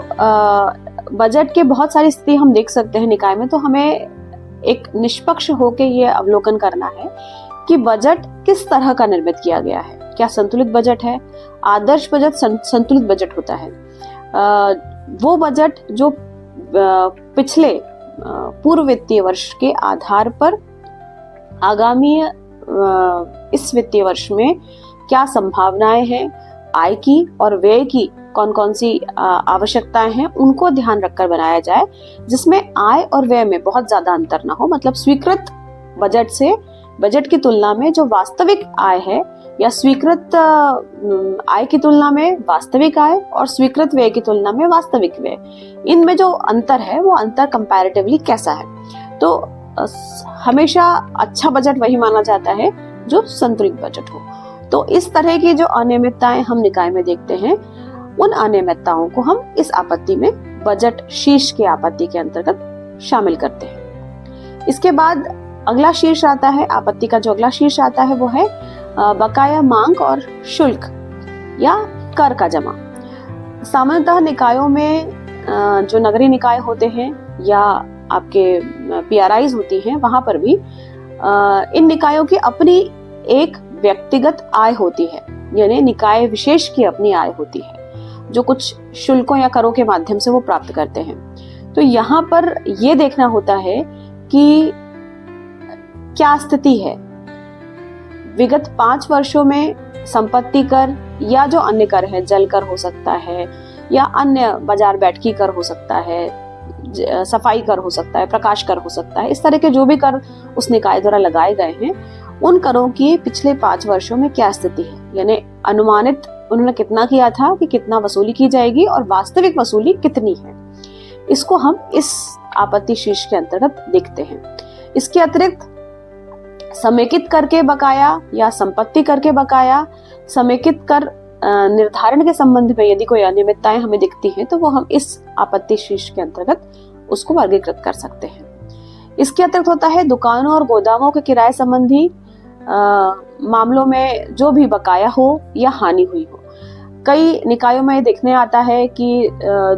बजट के बहुत सारी स्थिति हम देख सकते हैं निकाय में, तो हमें एक निष्पक्ष होकर ये अवलोकन करना है कि बजट किस तरह का निर्मित किया गया है। क्या संतुलित बजट है? आदर्श बजट संतुलित बजट होता है। वो बजट जो पिछले पूर्व वित्तीय वर्ष के आधार पर आगामी इस वित्तीय वर्ष में क्या संभावनाएं हैं, आय की और व्यय की कौन कौन सी आवश्यकताएं हैं, उनको ध्यान रखकर बनाया जाए, जिसमें आय और व्यय में बहुत ज्यादा अंतर ना हो। मतलब स्वीकृत बजट से बजट की तुलना में जो वास्तविक आय है, या स्वीकृत आय की तुलना में वास्तविक आय और स्वीकृत व्यय की तुलना में वास्तविक व्यय, इनमें जो अंतर है वो अंतर कंपैरेटिवली कैसा है। तो हमेशा अच्छा बजट वही माना जाता है जो संतुलित बजट हो। तो इस तरह की जो अनियमितताएं हम निकाय में देखते हैं, उन अनियमितताओं को हम इस आपत्ति में बजट शीर्ष की आपत्ति के अंतर्गत शामिल करते हैं। इसके बाद अगला शीर्ष आता है, आपत्ति का जो अगला शीर्ष आता है वो है बकाया मांग और शुल्क या कर का जमा। सामान्यतः निकायों में जो नगरीय निकाय होते हैं या आपके पीआरआईज होती हैं, वहां पर भी इन निकायों की अपनी एक व्यक्तिगत आय होती है, यानी निकाय विशेष की अपनी आय होती है जो कुछ शुल्कों या करों के माध्यम से वो प्राप्त करते हैं। तो यहाँ पर ये देखना होता है कि क्या स्थिति है। विगत 5 वर्षों में संपत्ति कर या जो अन्य कर है, जल कर हो सकता है या अन्य बाजार बैठकी कर हो सकता है, सफाई कर हो सकता है, प्रकाश कर हो सकता है, इस तरह के जो भी कर उस निकाय द्वारा लगाए गए हैं, उन करों की पिछले 5 वर्षों में क्या स्थिति है। यानी अनुमानित उन्होंने कितना किया था कि कितना वसूली की जाएगी और वास्तविक वसूली कितनी है, इसको हम इस आपत्ति शीर्ष के अंतर्गत देखते हैं। इसके अतिरिक्त समेकित कर के बकाया या संपत्ति कर के बकाया, समेकित कर निर्धारण के संबंध में यदि कोई अनियमितताएं हमें दिखती हैं तो वो हम इस आपत्ति शीर्ष के अंतर्गत उसको वर्गीकृत कर सकते हैं। इसके अतिरिक्त होता है दुकानों और गोदामों के किराए संबंधी मामलों में जो भी बकाया हो या हानि हुई हो। कई निकायों में देखने आता है कि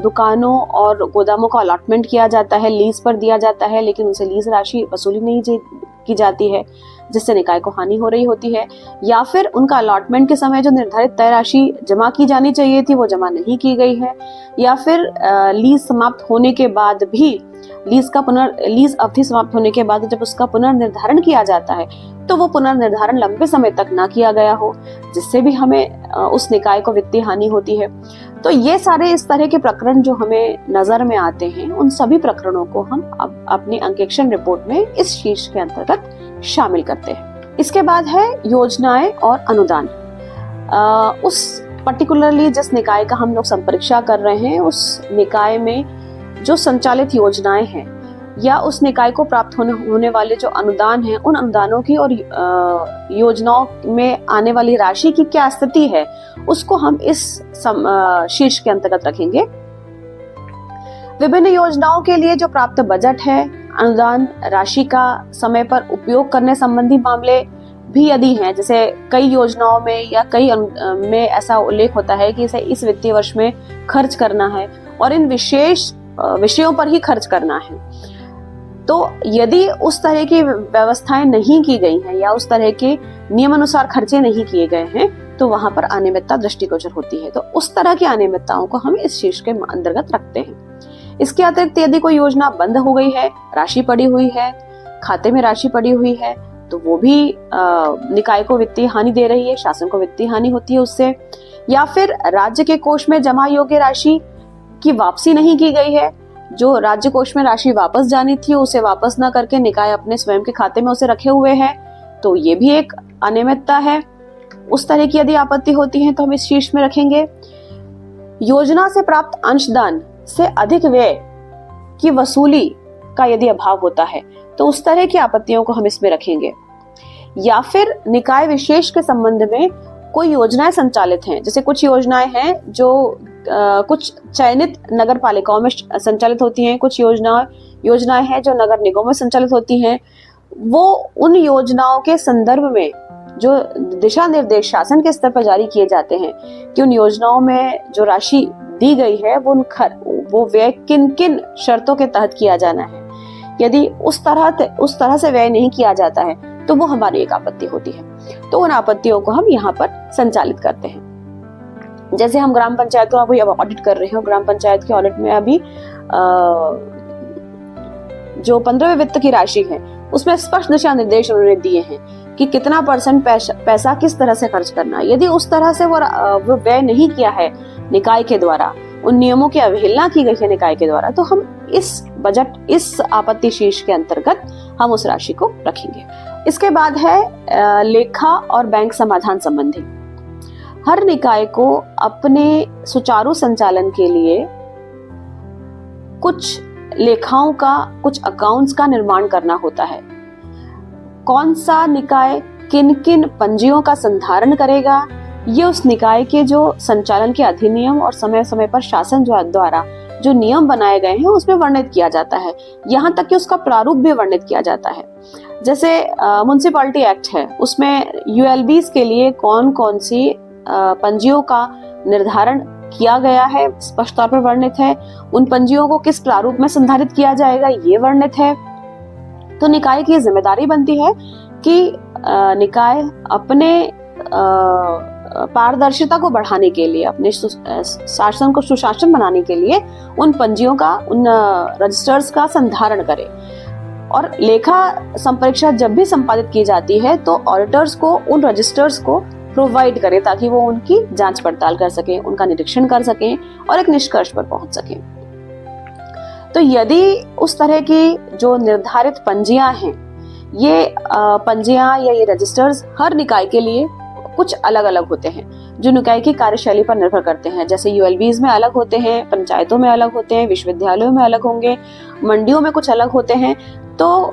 दुकानों और गोदामों का अलॉटमेंट किया जाता है, लीज पर दिया जाता है, लेकिन उनसे लीज राशि वसूली नहीं की जाती है, जिससे निकाय को हानि हो रही होती है। या फिर उनका अलॉटमेंट के समय जो निर्धारित तय राशि जमा की जानी चाहिए थी वो जमा नहीं की गई है, या फिर लीज समाप्त होने के बाद भी लीज अवधि समाप्त होने के बाद जब उसका पुनर्निर्धारण किया जाता है तो वो पुनर्निर्धारण लंबे समय तक ना किया गया हो, जिससे भी हमें उस निकाय को वित्तीय हानि होती है। तो ये सारे इस तरह के प्रकरण जो हमें नजर में आते हैं, उन सभी प्रकरणों को हम अब अपनी अंकेक्षण रिपोर्ट में इस शीर्ष के अंतर्गत शामिल करते हैं। इसके बाद है योजनाएं और अनुदान। उस पर्टिकुलरली जिस निकाय का हम लोग संपरीक्षा कर रहे हैं, उस निकाय में जो संचालित योजनाएं हैं या उस निकाय को प्राप्त होने वाले जो अनुदान हैं, उन अनुदानों की और योजनाओं में आने वाली राशि की क्या स्थिति है, उसको हम इस शीर्ष के अंतर्गत रखेंगे। विभिन्न योजनाओं के लिए जो प्राप्त बजट है, अनुदान राशि का समय पर उपयोग करने संबंधी मामले भी यदि हैं, जैसे कई योजनाओं में या कई में ऐसा उल्लेख होता है कि इसे इस वित्तीय वर्ष में खर्च करना है और इन विशेष विषयों पर ही खर्च करना है, तो यदि उस तरह की व्यवस्थाएं नहीं की गई हैं या उस तरह के नियमानुसार खर्चे नहीं किए गए हैं तो वहां पर अनियमितता दृष्टिगोचर होती है। तो उस तरह की अनियमितताओं को हम इस शीर्ष के अंतर्गत रखते हैं। इसके अतिरिक्त यदि कोई योजना बंद हो गई है, राशि पड़ी हुई है, खाते में राशि पड़ी हुई है, तो वो भी निकाय को वित्तीय हानि दे रही है, शासन को वित्तीय हानि होती है उससे। या फिर राज्य के कोष में जमा योग्य राशि की वापसी नहीं की गई है, जो राज्य कोष में राशि वापस जानी थी उसे वापस न करके निकाय अपने स्वयं के खाते में उसे रखे हुए है, तो ये भी एक अनियमितता है। उस तरह की यदि आपत्ति होती है तो हम इस शीर्ष में रखेंगे। योजना से प्राप्त अंशदान से अधिक व्यय की वसूली का यदि अभाव होता है तो उस तरह की आपत्तियों को हम इसमें रखेंगे। या फिर निकाय विशेष के संबंध में कोई योजनाएं संचालित हैं, जैसे कुछ योजनाएं हैं जो कुछ चयनित नगर पालिकाओं में संचालित होती हैं, कुछ योजनाएं हैं जो नगर निगमों में संचालित होती हैं। वो उन योजनाओं के संदर्भ में जो दिशा निर्देश शासन के स्तर पर जारी किए जाते हैं कि उन योजनाओं में जो राशि दी गई है वो व्यय किन किन शर्तों के तहत किया जाना है। यदि उस तरह से व्यय नहीं किया जाता है तो वो हमारी एक आपत्ति होती है। तो उन आपत्तियों को हम यहाँ पर संचालित करते हैं। जैसे हम ग्राम पंचायत को अभी ऑडिट कर रहे हैं, ग्राम पंचायत के ऑडिट में अभी जो 15वें वित्त की राशि है उसमें स्पष्ट दिशा निर्देश उन्होंने दिए हैं कि कितना % पैसा किस तरह से खर्च करना है। यदि उस तरह से वो व्यय नहीं किया है निकाय के द्वारा, उन नियमों की अवहेलना की गई है निकाय के द्वारा, तो हम इस आपत्ति शीर्ष के अंतर्गत हम उस राशि को रखेंगे। इसके बाद है लेखा और बैंक समाधान संबंधी। हर निकाय को अपने सुचारू संचालन के लिए कुछ लेखाओं का, कुछ अकाउंट्स का निर्माण करना होता है। कौन सा निकाय किन किन पंजियों का संधारण करेगा, ये उस निकाय के जो संचालन के अधिनियम और समय समय पर शासन द्वारा जो नियम बनाए गए हैं उसमें वर्णित किया जाता है। यहाँ तक कि उसका प्रारूप भी वर्णित किया जाता है। जैसे म्युनिसिपैलिटी एक्ट है, उसमें यूएलबीज के लिए कौन कौन सी पंजियों का निर्धारण किया गया है स्पष्ट तौर पर वर्णित है। उन पंजियों को किस प्रारूप में संधारित किया जाएगा ये वर्णित है। तो निकाय की जिम्मेदारी बनती है कि निकाय अपने पारदर्शिता को बढ़ाने के लिए, अपने शासन को सुशासन बनाने के लिए उन पंजियों का, उन रजिस्टर्स का संधारण करे। और लेखा संपरीक्षा जब भी संपादित की जाती है तो ऑडिटर्स को उन रजिस्टर्स को प्रोवाइड करें ताकि वो उनकी जांच पड़ताल कर सकें, उनका निरीक्षण कर सकें और एक निष्कर्ष पर पहुंच सकें। तो यदि उस तरह की जो निर्धारित पंजियां हैं, ये पंजियां या ये रजिस्टर्स हर निकाय के लिए कुछ अलग अलग होते हैं, जो निकाय की कार्यशैली पर निर्भर करते हैं। जैसे यूएलबीज में अलग होते हैं, पंचायतों में अलग होते हैं, विश्वविद्यालयों में अलग होंगे, मंडियों में कुछ अलग होते हैं। तो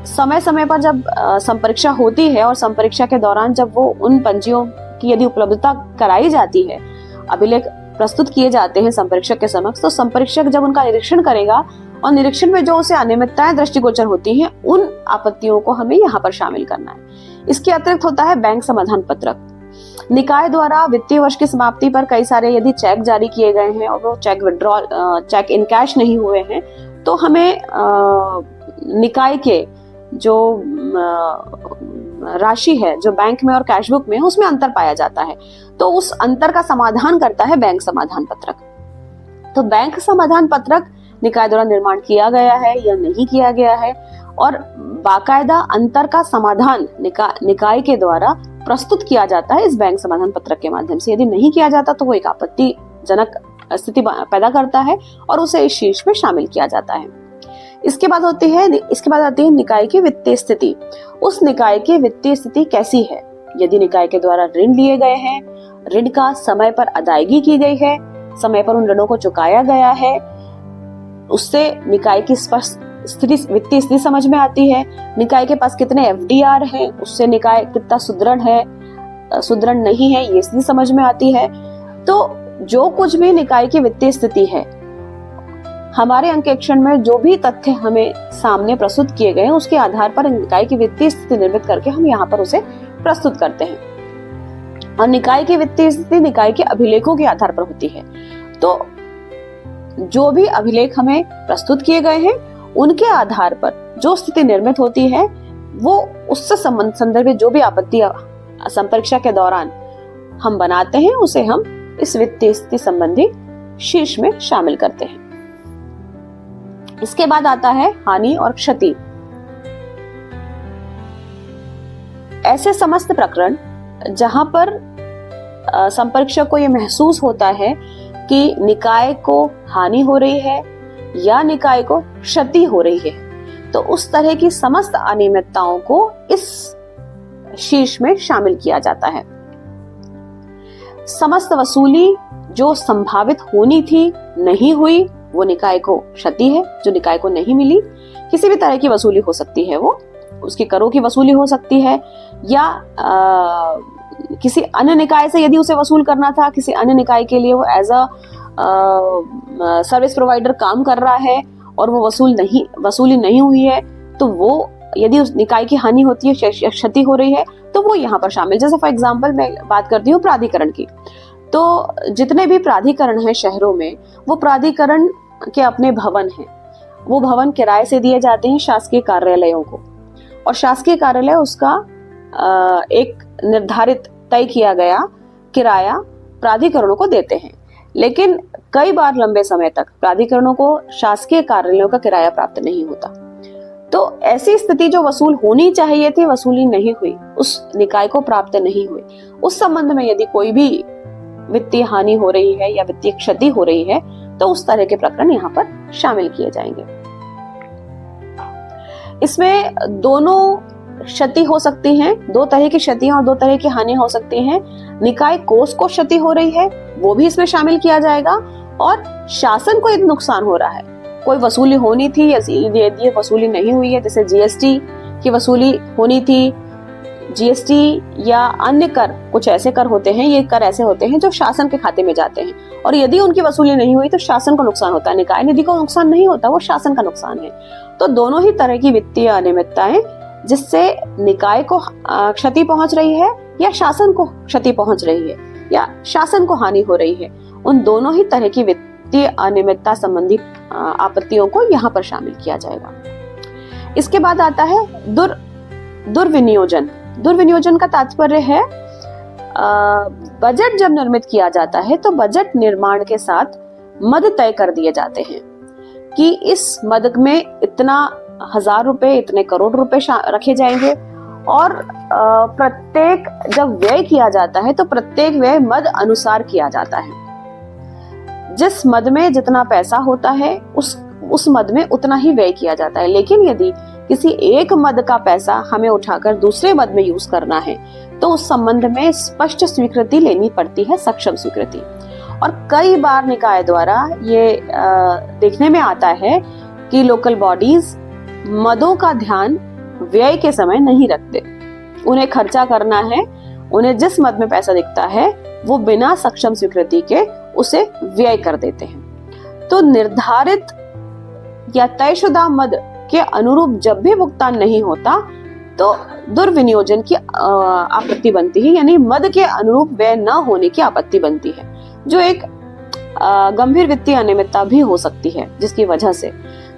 समय समय पर जब संपरीक्षा होती है और संपरीक्षा के दौरान जब वो उन पंजियों की यदि उपलब्धता कराई जाती है, अभिलेख प्रस्तुत किए जाते हैं संपरीक्षक के समक्ष, तो संपरीक्षक जब उनका निरीक्षण करेगा और निरीक्षण में जो उसे अनियमितताएं दृष्टिगोचर होती हैं, उन आपत्तियों को हमें यहाँ पर शामिल करना है। इसके अतिरिक्त होता है बैंक समाधान पत्रक। निकाय द्वारा वित्तीय वर्ष की समाप्ति पर कई सारे यदि चेक जारी किए गए हैं और वो चेक इन कैश नहीं हुए हैं तो हमें निकाय के जो राशि है जो बैंक में और कैशबुक में उसमें अंतर पाया जाता है, तो उस अंतर का समाधान करता है बैंक समाधान पत्रक। तो बैंक समाधान पत्रक निकाय द्वारा निर्माण किया गया है या नहीं किया गया है, और बाकायदा अंतर का समाधान निकाय के द्वारा प्रस्तुत किया जाता है इस बैंक समाधान पत्रक के माध्यम से। यदि नहीं किया जाता तो वो एक आपत्तिजनक स्थिति पैदा करता है और उसे इस शीर्ष में शामिल किया जाता है। इसके बाद आती है निकाय की वित्तीय स्थिति। उस निकाय की वित्तीय स्थिति कैसी है? यदि निकाय के द्वारा ऋण लिए गए हैं, ऋण का समय पर अदायगी की गई है, समय पर उन ऋणों को चुकाया गया है, उससे निकाय की स्पष्ट वित्तीय स्थिति समझ में आती है। निकाय के पास कितने एफडीआर हैं, उससे निकाय कितना सुदृढ़ है, सुदृढ़ नहीं है, ये स्थिति समझ में आती है। तो जो कुछ भी निकाय की वित्तीय स्थिति है, हमारे अंकेक्षण में जो भी तथ्य हमें सामने प्रस्तुत किए गए हैं उसके आधार पर निकाय की वित्तीय स्थिति निर्मित करके हम यहाँ पर उसे प्रस्तुत करते हैं। और निकाय की वित्तीय स्थिति निकाय के अभिलेखों के आधार पर होती है। तो जो भी अभिलेख हमें प्रस्तुत किए गए हैं उनके आधार पर जो स्थिति निर्मित होती है वो उससे संदर्भित जो भी आपत्ति संपरीक्षा के दौरान हम बनाते हैं उसे हम इस वित्तीय स्थिति संबंधी शीर्ष में शामिल करते हैं। इसके बाद आता है हानि और क्षति। ऐसे समस्त प्रकरण जहां पर संपरीक्षक को यह महसूस होता है कि निकाय को हानि हो रही है या निकाय को क्षति हो रही है, तो उस तरह की समस्त अनियमितताओं को इस शीर्ष में शामिल किया जाता है। समस्त वसूली जो संभावित होनी थी नहीं हुई वो निकाय को क्षति है। जो निकाय को नहीं मिली, किसी भी तरह की वसूली हो सकती है, वो उसकी करों की वसूली हो सकती है या किसी अन्य निकाय से यदि उसे वसूल करना था, किसी अन्य निकाय के लिए वो एज अ सर्विस प्रोवाइडर काम कर रहा है और वो वसूली नहीं हुई है, तो वो यदि उस निकाय की हानि होती है, क्षति हो रही है, तो वो यहाँ पर शामिल। जैसे फॉर एग्जांपल मैं बात करती हूँ प्राधिकरण की, तो जितने भी प्राधिकरण हैं शहरों में, वो प्राधिकरण के अपने भवन हैं, वो भवन किराए से दिए जाते हैं शासकीय कार्यालयों को, और शासकीय कार्यालय उसका एक निर्धारित तय किया गया किराया प्राधिकरणों को देते हैं। लेकिन कई बार लंबे समय तक प्राधिकरणों को शासकीय कार्यालयों का किराया प्राप्त नहीं होता, तो ऐसी स्थिति जो वसूल होनी चाहिए थी वसूली नहीं हुई, उस निकाय को प्राप्त नहीं हुई, उस संबंध में यदि कोई भी वित्तीय हानि हो रही है या वित्तीय क्षति हो रही है, तो उस तरह के प्रकरण यहाँ पर शामिल किए जाएंगे। इसमें दोनों क्षति हो सकती हैं, दो तरह की क्षतियां और दो तरह की हानि हो सकती हैं। निकाय कोष को क्षति हो रही है, वो भी इसमें शामिल किया जाएगा, और शासन को यदि नुकसान हो रहा है, कोई वसूली होनी थी यदि वसूली नहीं हुई है, जैसे जीएसटी की वसूली होनी थी, जीएसटी या अन्य कर, कुछ ऐसे कर होते हैं, ये कर ऐसे होते हैं जो शासन के खाते में जाते हैं, और यदि उनकी वसूली नहीं हुई तो शासन को नुकसान होता है, निकाय निधि को नुकसान नहीं होता, वो शासन का नुकसान है। तो दोनों ही तरह की वित्तीय अनियमितताएं जिससे निकाय को क्षति पहुंच रही है या शासन को क्षति पहुंच रही है या शासन को हानि हो रही है, उन दोनों ही तरह की वित्तीय अनियमितता संबंधी आपत्तियों को यहाँ पर शामिल किया जाएगा। इसके बाद आता है दुर्विनियोजन। दुर्विनियोजन का तात्पर्य है बजट जब निर्मित किया जाता है तो बजट निर्माण के साथ मद तय कर दिए जाते हैं कि इस मद में इतना 1000 रुपए, इतने करोड़ रुपए रखे जाएंगे, और प्रत्येक जब व्यय किया जाता है तो प्रत्येक व्यय मद अनुसार किया जाता है। जिस मद में जितना पैसा होता है उस मद में उतना ही व्यय किया जाता है। लेकिन यदि किसी एक मद का पैसा हमें उठाकर दूसरे मद में यूज करना है तो उस संबंध में स्पष्ट स्वीकृति लेनी पड़ती है, सक्षम स्वीकृति। और कई बार निकाय द्वारा ये देखने में आता है कि लोकल बॉडीज मदों का ध्यान व्यय के समय नहीं रखते। उन्हें खर्चा करना है, उन्हें जिस मद में पैसा दिखता है वो बिना सक्षम स्वीकृति के उसे व्यय कर देते हैं। तो निर्धारित या तयशुदा मद के अनुरूप जब भी भुगतान नहीं होता तो दुर्विनियोजन की आपत्ति बनती है, यानी मद के अनुरूप व्यय न होने की आपत्ति बनती है, जो एक गंभीर वित्तीय अनियमितता भी हो सकती है जिसकी वजह से।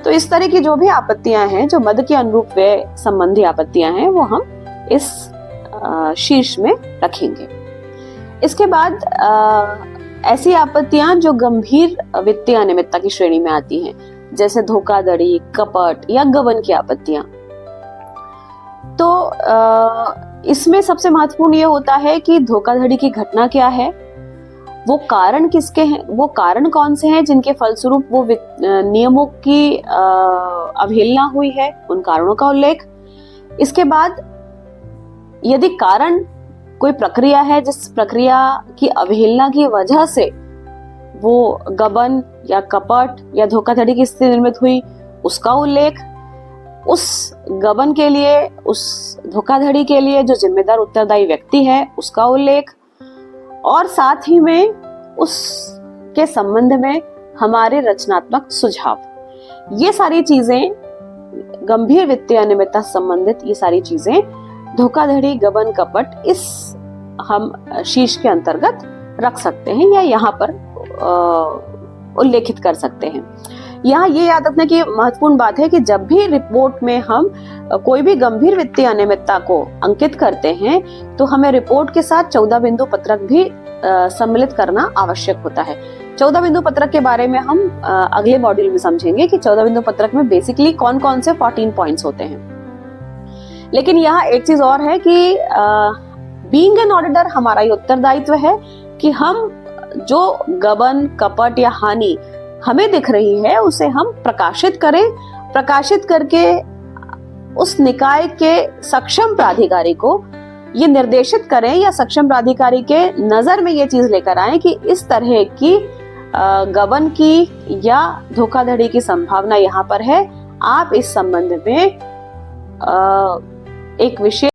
तो इस तरह की जो भी आपत्तियां हैं, जो मद के अनुरूप व्यय संबंधी आपत्तियां हैं, वो हम इस शीर्ष में रखेंगे। इसके बाद ऐसी आपत्तियां जो गंभीर वित्तीय अनियमितता की श्रेणी में आती हैं, जैसे धोखाधड़ी, कपट या गबन की आपत्तियां। तो इसमें सबसे महत्वपूर्ण ये होता है कि धोखाधड़ी की घटना क्या है, वो कारण किसके हैं, वो कारण कौन से हैं जिनके फलस्वरूप वो नियमों की अवहेलना हुई है, उन कारणों का उल्लेख। इसके बाद यदि कारण कोई प्रक्रिया है जिस प्रक्रिया की अवहेलना की वजह से वो गबन या कपट या धोखाधड़ी की स्थिति निर्मित हुई, उसका उल्लेख। उस गबन के लिए, उस धोखाधड़ी के लिए जो जिम्मेदार उत्तरदायी व्यक्ति है उसका उल्लेख, और साथ ही में उसके संबंध में हमारे रचनात्मक सुझाव। ये सारी चीजें गंभीर वित्तीय अनियमितता संबंधित, ये सारी चीजें धोखाधड़ी, गबन, कपट इस हम शीर्ष के अंतर्गत रख सकते हैं या यहाँ पर उल्लेखित कर सकते हैं। यहाँ ये याद रखने की महत्वपूर्ण बात है कि जब भी रिपोर्ट में हम कोई भी गंभीर वित्तीय अनियमितता को अंकित करते हैं तो हमें रिपोर्ट के साथ 14 बिंदु पत्रक भी सम्मिलित करना आवश्यक होता है। 14 बिंदु पत्रक के बारे में हम अगले मॉड्यूल में समझेंगे कि 14 बिंदु पत्रक में बेसिकली कौन कौन से 14 पॉइंट्स होते हैं। लेकिन यहाँ एक चीज और है कि बीइंग एन ऑडिटर हमारा ये उत्तरदायित्व है कि हम जो गबन, कपट या हानि हमें दिख रही है उसे हम प्रकाशित करें, प्रकाशित करके उस निकाय के सक्षम प्राधिकारी को ये निर्देशित करें या सक्षम प्राधिकारी के नजर में ये चीज लेकर आए कि इस तरह की गबन की या धोखाधड़ी की संभावना यहाँ पर है। आप इस संबंध में एक विशेष